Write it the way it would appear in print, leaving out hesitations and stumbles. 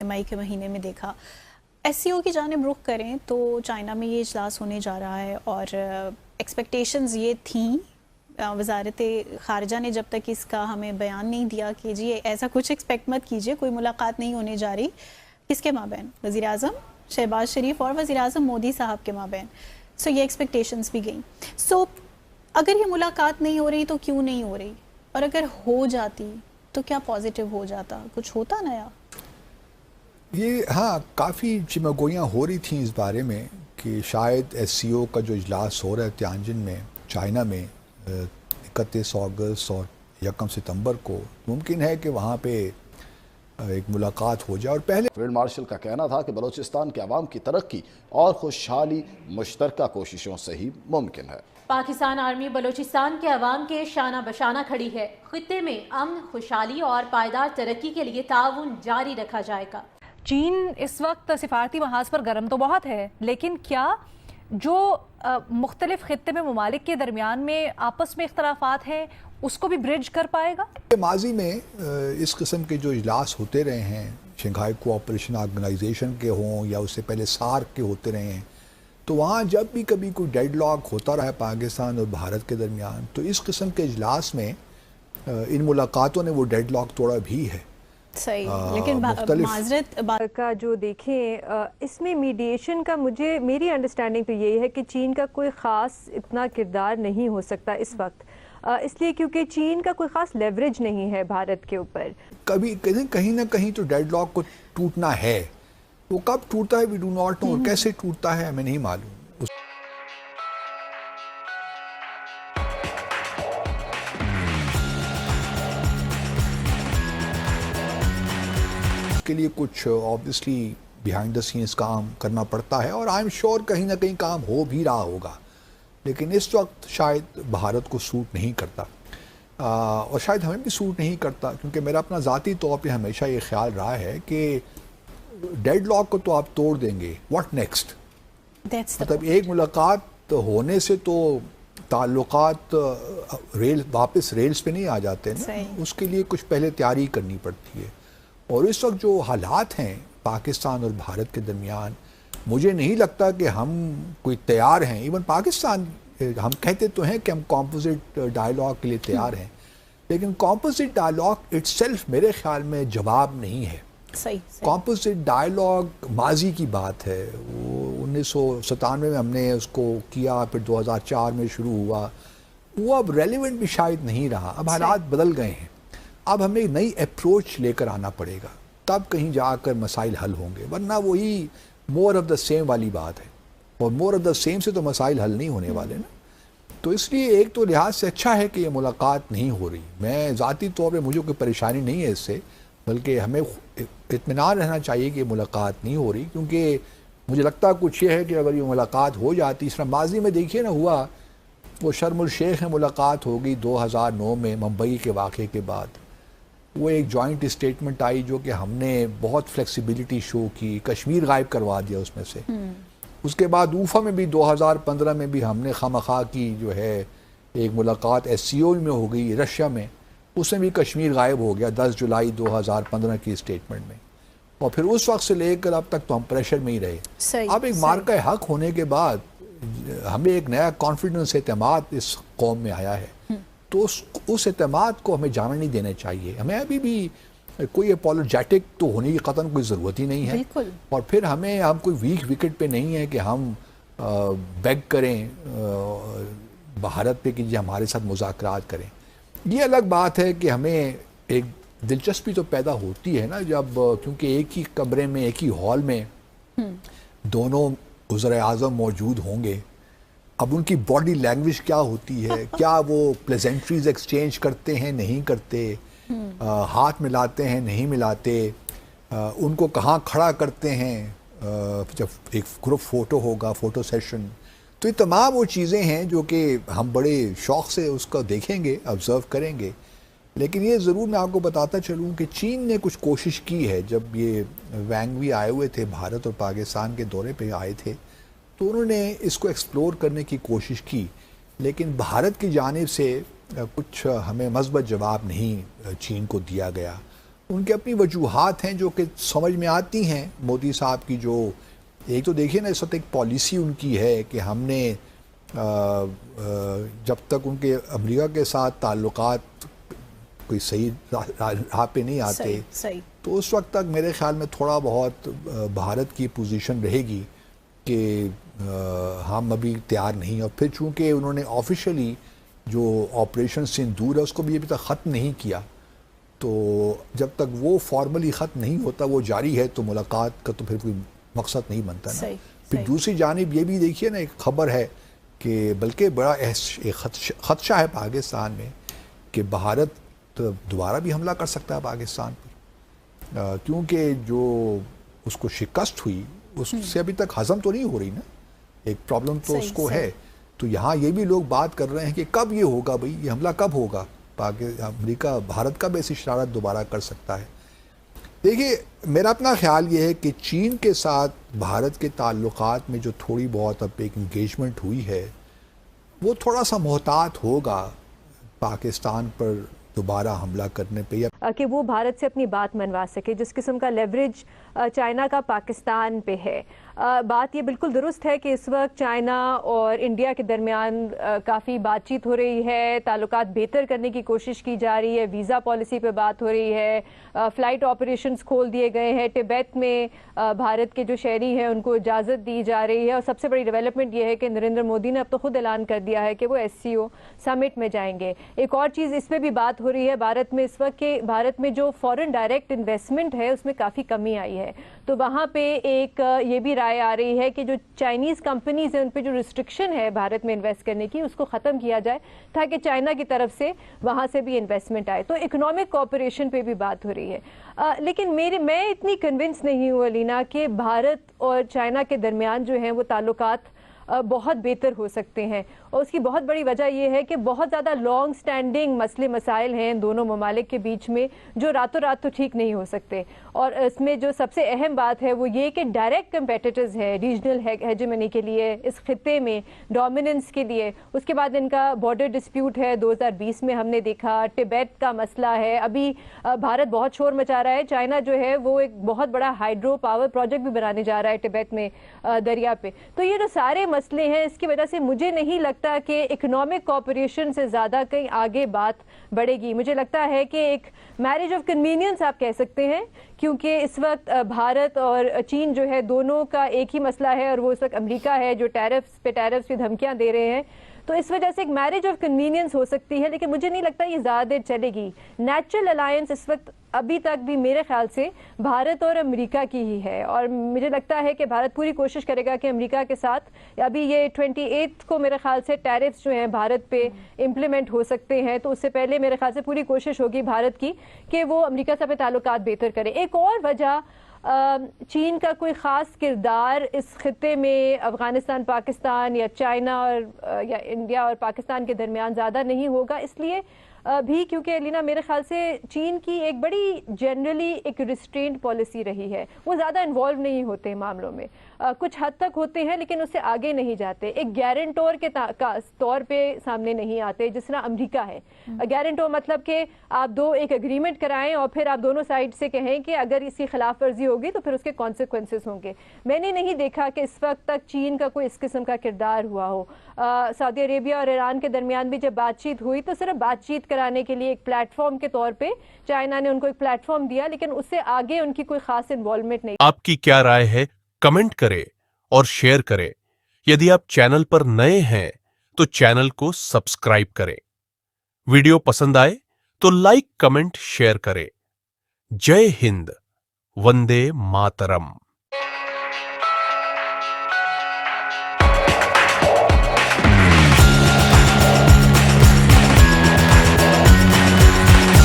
مئی کے مہینے میں دیکھا. ایس سی او کی جانب رخ کریں تو چائنا میں یہ اجلاس ہونے جا رہا ہے اور ایکسپیکٹیشنز یہ تھیں. وزارت خارجہ نے جب تک اس کا ہمیں بیان نہیں دیا کہ جی ایسا کچھ ایکسپیکٹ مت کیجئے, کوئی ملاقات نہیں ہونے جا رہی. کس کے مابین؟ وزیر اعظم شہباز شریف اور وزیر اعظم مودی صاحب کے مابین. سو یہ ایکسپیکٹیشنز بھی گئیں. سو اگر یہ ملاقات نہیں ہو رہی تو کیوں نہیں ہو رہی, اور اگر ہو جاتی تو کیا پازیٹیو ہو جاتا, کچھ ہوتا نیا؟ یہ ہاں کافی چمگویاں ہو رہی تھیں اس بارے میں کہ شاید ایس سی او کا جو اجلاس ہو رہا ہے تیانجن میں چائنا میں 31 اگست اور 1 ستمبر کو, ممکن ہے کہ وہاں پہ ایک ملاقات ہو جائے. اور پہلے فیلڈ مارشل کا کہنا تھا کہ بلوچستان کے عوام کی ترقی اور خوشحالی مشترکہ کوششوں سے ہی ممکن ہے. پاکستان آرمی بلوچستان کے عوام کے شانہ بشانہ کھڑی ہے. خطے میں امن, خوشحالی اور پائیدار ترقی کے لیے تعاون جاری رکھا جائے گا. چین اس وقت سفارتی محاذ پر گرم تو بہت ہے, لیکن کیا جو مختلف خطے میں ممالک کے درمیان میں آپس میں اختلافات ہیں اس کو بھی برج کر پائے گا؟ ماضی میں اس قسم کے جو اجلاس ہوتے رہے ہیں, شنگھائی کوآپریشن آرگنائزیشن کے ہوں یا اس سے پہلے سارک کے ہوتے رہے ہیں, تو وہاں جب بھی کبھی کوئی ڈیڈ لاک ہوتا رہا ہے پاکستان اور بھارت کے درمیان, تو اس قسم کے اجلاس میں ان ملاقاتوں نے وہ ڈیڈ لاک توڑا بھی ہے. صحیح, لیکن معذرت کا جو دیکھیں اس میں میڈیشن کا میری انڈرسٹینڈنگ تو یہی ہے کہ چین کا کوئی خاص اتنا کردار نہیں ہو سکتا اس وقت, اس لیے کیونکہ چین کا کوئی خاص لیوریج نہیں ہے بھارت کے اوپر. کبھی کہیں نہ کہیں تو ڈیڈ لاک کو ٹوٹنا ہے. وہ کب ٹوٹتا ہے وی ڈو ناٹ نو, اور کیسے ٹوٹتا ہے ہمیں نہیں معلوم. کے لیے کچھ آبویسلی بیہائنڈ دا سینس کام کرنا پڑتا ہے, اور آئی ایم شیور کہیں نہ کہیں کام ہو بھی رہا ہوگا, لیکن اس وقت شاید بھارت کو سوٹ نہیں کرتا, اور شاید ہمیں بھی سوٹ نہیں کرتا, کیونکہ میرا اپنا ذاتی طور پہ ہمیشہ یہ خیال رہا ہے کہ ڈیڈ لاک کو تو آپ توڑ دیں گے, واٹ نیکسٹ. مطلب ایک ملاقات ہونے سے تو تعلقات واپس ریلز پہ نہیں آ جاتے نا, اس کے لیے کچھ پہلے تیاری کرنی پڑتی ہے. اور اس وقت جو حالات ہیں پاکستان اور بھارت کے درمیان, مجھے نہیں لگتا کہ ہم کوئی تیار ہیں. ایون پاکستان, ہم کہتے تو ہیں کہ ہم کمپوزٹ ڈائلاگ کے لیے تیار ہیں, لیکن کمپوزٹ ڈائلاگ اٹ سیلف میرے خیال میں جواب نہیں ہے. کمپوزٹ ڈائلاگ ماضی کی بات ہے, وہ 1997 میں ہم نے اس کو کیا, پھر 2004 میں شروع ہوا, وہ اب ریلیونٹ بھی شاید نہیں رہا. اب حالات بدل گئے ہیں, اب ہمیں ایک نئی اپروچ لے کر آنا پڑے گا, تب کہیں جا کر مسائل حل ہوں گے, ورنہ وہی مور آف دا سیم والی بات ہے, اور مور آف دا سیم سے تو مسائل حل نہیں ہونے والے نا. تو اس لیے ایک تو لحاظ سے اچھا ہے کہ یہ ملاقات نہیں ہو رہی. میں ذاتی طور پہ مجھے کوئی پریشانی نہیں ہے اس سے, بلکہ ہمیں اطمینان رہنا چاہیے کہ یہ ملاقات نہیں ہو رہی, کیونکہ مجھے لگتا کچھ یہ ہے کہ اگر یہ ملاقات ہو جاتی, اس طرح ماضی میں دیکھیے نا ہوا, وہ شرم الشیخ میں ملاقات ہو گئی 2009 میں ممبئی کے واقعے کے بعد, وہ ایک جوائنٹ اسٹیٹمنٹ آئی جو کہ ہم نے بہت فلیکسیبلٹی شو کی, کشمیر غائب کروا دیا اس میں سے. اس کے بعد اوفا میں بھی 2015 میں بھی ہم نے خواہ کی جو ہے ایک ملاقات ایس سی او میں ہو گئی رشیا میں, اس میں بھی کشمیر غائب ہو گیا 10 جولائی 2015 کی اسٹیٹمنٹ میں, اور پھر اس وقت سے لے کر اب تک تو ہم پریشر میں ہی رہے. اب ایک مارکہ حق ہونے کے بعد ہمیں ایک نیا کانفیڈنس, اعتماد اس قوم میں آیا ہے, تو اس اعتماد کو ہمیں جانا نہیں دینا چاہیے. ہمیں ابھی بھی کوئی اپولوجیٹک تو ہونے کی قطعاً کوئی ضرورت ہی نہیں ہے, اور پھر ہم کوئی ویک وکٹ پہ نہیں ہے کہ ہم بیگ کریں بھارت پہ کہ جی ہمارے ساتھ مذاکرات کریں. یہ الگ بات ہے کہ ہمیں ایک دلچسپی تو پیدا ہوتی ہے نا جب, کیونکہ ایک ہی کمرے میں ایک ہی ہال میں دونوں وزراء اعظم موجود ہوں گے. اب ان کی باڈی لینگویج کیا ہوتی ہے, کیا وہ پلیزنٹریز ایکسچینج کرتے ہیں نہیں کرتے, ہاتھ ملاتے ہیں نہیں ملاتے, ان کو کہاں کھڑا کرتے ہیں جب ایک گروپ فوٹو ہوگا, فوٹو سیشن, تو یہ تمام وہ چیزیں ہیں جو کہ ہم بڑے شوق سے اس کو دیکھیں گے, آبزرو کریں گے. لیکن یہ ضرور میں آپ کو بتاتا چلوں کہ چین نے کچھ کوشش کی ہے. جب یہ وینگ وی آئے ہوئے تھے بھارت اور پاکستان کے دورے پہ آئے تھے, تو انہوں نے اس کو ایکسپلور کرنے کی کوشش کی, لیکن بھارت کی جانب سے کچھ ہمیں مثبت جواب نہیں چین کو دیا گیا. ان کے اپنی وجوہات ہیں جو کہ سمجھ میں آتی ہیں مودی صاحب کی. جو ایک تو دیکھیے نا اس وقت ایک پالیسی ان کی ہے کہ ہم نے جب تک ان کے امریکہ کے ساتھ تعلقات کوئی صحیح راہ پہ نہیں آتے صحیح تو اس وقت تک میرے خیال میں تھوڑا بہت بھارت کی پوزیشن رہے گی کہ ہم ابھی تیار نہیں. اور پھر چونکہ انہوں نے آفیشلی جو آپریشن سندور ہے اس کو بھی ابھی تک ختم نہیں کیا, تو جب تک وہ فارملی ختم نہیں ہوتا, وہ جاری ہے, تو ملاقات کا تو پھر کوئی مقصد نہیں بنتا نا. پھر دوسری جانب یہ بھی دیکھیے نا, ایک خبر ہے کہ بلکہ بڑا ایک خدشہ ہے پاکستان میں کہ بھارت دوبارہ بھی حملہ کر سکتا ہے پاکستان پر, کیونکہ جو اس کو شکست ہوئی اس سے ابھی تک ہضم تو نہیں ہو رہی نا, ایک پرابلم تو اس کو ہے. تو یہاں یہ بھی لوگ بات کر رہے ہیں کہ کب یہ ہوگا بھائی, یہ حملہ کب ہوگا, امریکہ بھارت کا بھی ایسی شرارت دوبارہ کر سکتا ہے. دیکھیے میرا اپنا خیال یہ ہے کہ چین کے ساتھ بھارت کے تعلقات میں جو تھوڑی بہت اب ایک انگیجمنٹ ہوئی ہے وہ تھوڑا سا محتاط ہوگا پاکستان پر دوبارہ حملہ کرنے پہ, یا کہ وہ بھارت سے اپنی بات منوا سکے. جس قسم کا لیوریج چائنا کا پاکستان پہ ہے, بات یہ بالکل درست ہے کہ اس وقت چائنا اور انڈیا کے درمیان کافی بات چیت ہو رہی ہے, تعلقات بہتر کرنے کی کوشش کی جا رہی ہے, ویزا پالیسی پہ بات ہو رہی ہے, فلائٹ آپریشنز کھول دیے گئے ہیں, ٹبیت میں بھارت کے جو شہری ہیں ان کو اجازت دی جا رہی ہے. اور سب سے بڑی ڈیولپمنٹ یہ ہے کہ نریندر مودی نے اب تو خود اعلان کر دیا ہے کہ وہ SCO سمٹ میں جائیں گے. ایک اور چیز اس پہ بھی بات ہو رہی ہے بھارت میں اس وقت کہ بھارت میں جو فورن ڈائریکٹ انویسٹمنٹ ہے اس میں کافی کمی آئی ہے, تو وہاں پہ ایک یہ بھی رائے آ رہی ہے کہ جو چائنیز کمپنیز ہیں ان پہ جو ریسٹرکشن ہے بھارت میں انویسٹ کرنے کی اس کو ختم کیا جائے تاکہ چائنا کی طرف سے وہاں سے بھی انویسٹمنٹ آئے. تو اکنامک کوآپریشن پہ بھی بات ہو رہی ہے. لیکن میں اتنی کنونس نہیں ہوں علینا کہ بھارت اور چائنا کے درمیان جو ہیں وہ تعلقات بہت بہتر ہو سکتے ہیں, اور اس کی بہت بڑی وجہ یہ ہے کہ بہت زیادہ لانگ سٹینڈنگ مسئلے مسائل ہیں دونوں ممالک کے بیچ میں جو راتوں رات تو ٹھیک نہیں ہو سکتے. اور اس میں جو سب سے اہم بات ہے وہ یہ کہ ڈائریکٹ کمپیٹیٹرز ہیں ریجنل ہیجمنی کے لیے, اس خطے میں ڈومیننس کے لیے. اس کے بعد ان کا بارڈر ڈسپیوٹ ہے 2020 میں ہم نے دیکھا, ٹبیت کا مسئلہ ہے, ابھی بھارت بہت شور مچا رہا ہے, چائنا جو ہے وہ ایک بہت بڑا ہائیڈرو پاور پروجیکٹ بھی بنانے جا رہا ہے ٹبیت میں دریا پہ. تو یہ جو سارے مسئلے ہیں اس کی وجہ سے مجھے نہیں لگتا کہ اکنامک کوآپریشن سے زیادہ کہیں آگے بات بڑھے گی. مجھے لگتا ہے کہ ایک میرج آف کنوینئنس آپ کہہ سکتے ہیں, کیونکہ اس وقت بھارت اور چین جو ہے دونوں کا ایک ہی مسئلہ ہے, اور وہ اس وقت امریکہ ہے جو ٹیرفس پہ دھمکیاں دے رہے ہیں. تو اس وجہ سے ایک میرج آف کنوینئنس ہو سکتی ہے, لیکن مجھے نہیں لگتا یہ زیادہ دیر چلے گی. نیچرل الائنس اس وقت ابھی تک بھی میرے خیال سے بھارت اور امریکہ کی ہی ہے, اور مجھے لگتا ہے کہ بھارت پوری کوشش کرے گا کہ امریکہ کے ساتھ ابھی یہ 28 کو میرے خیال سے ٹیرفس جو ہیں بھارت پہ امپلیمنٹ ہو سکتے ہیں, تو اس سے پہلے میرے خیال سے پوری کوشش ہوگی بھارت کی کہ وہ امریکہ سے اپنے تعلقات بہتر کرے. ایک اور وجہ چین کا کوئی خاص کردار اس خطے میں افغانستان پاکستان یا چائنا اور یا انڈیا اور پاکستان کے درمیان زیادہ نہیں ہوگا, اس لیے بھی کیونکہ لینا میرے خیال سے چین کی ایک بڑی جنرلی ایک ریسٹرینٹ پالیسی رہی ہے, وہ زیادہ انوالو نہیں ہوتے معاملوں میں, کچھ حد تک ہوتے ہیں لیکن اس سے آگے نہیں جاتے, ایک گارنٹور کے طور پہ سامنے نہیں آتے جس طرح امریکہ ہے. گارنٹور مطلب کہ آپ دو ایک اگریمنٹ کرائیں اور پھر آپ دونوں سائڈ سے کہیں کہ اگر اس کی خلاف ورزی ہوگی تو پھر اس کے کانسیکوینسز ہوں گے. میں نے نہیں دیکھا کہ اس وقت تک چین کا کوئی اس قسم کا کردار ہوا ہو. سعودی عربیہ اور ایران کے درمیان بھی جب بات چیت ہوئی تو صرف بات چیت کرانے کے لیے ایک پلیٹ فارم کے طور پہ چائنا نے ان کو ایک پلیٹ فارم دیا, لیکن اس سے آگے ان کی کوئی خاص انوالومنٹ نہیں. آپ کی کیا رائے ہے کمنٹ کریں اور شیئر کریں. یدی آپ چینل پر نئے ہیں تو چینل کو سبسکرائب کریں. ویڈیو پسند آئے تو لائک کمنٹ شیئر کریں. جے ہند, وندے ماترم.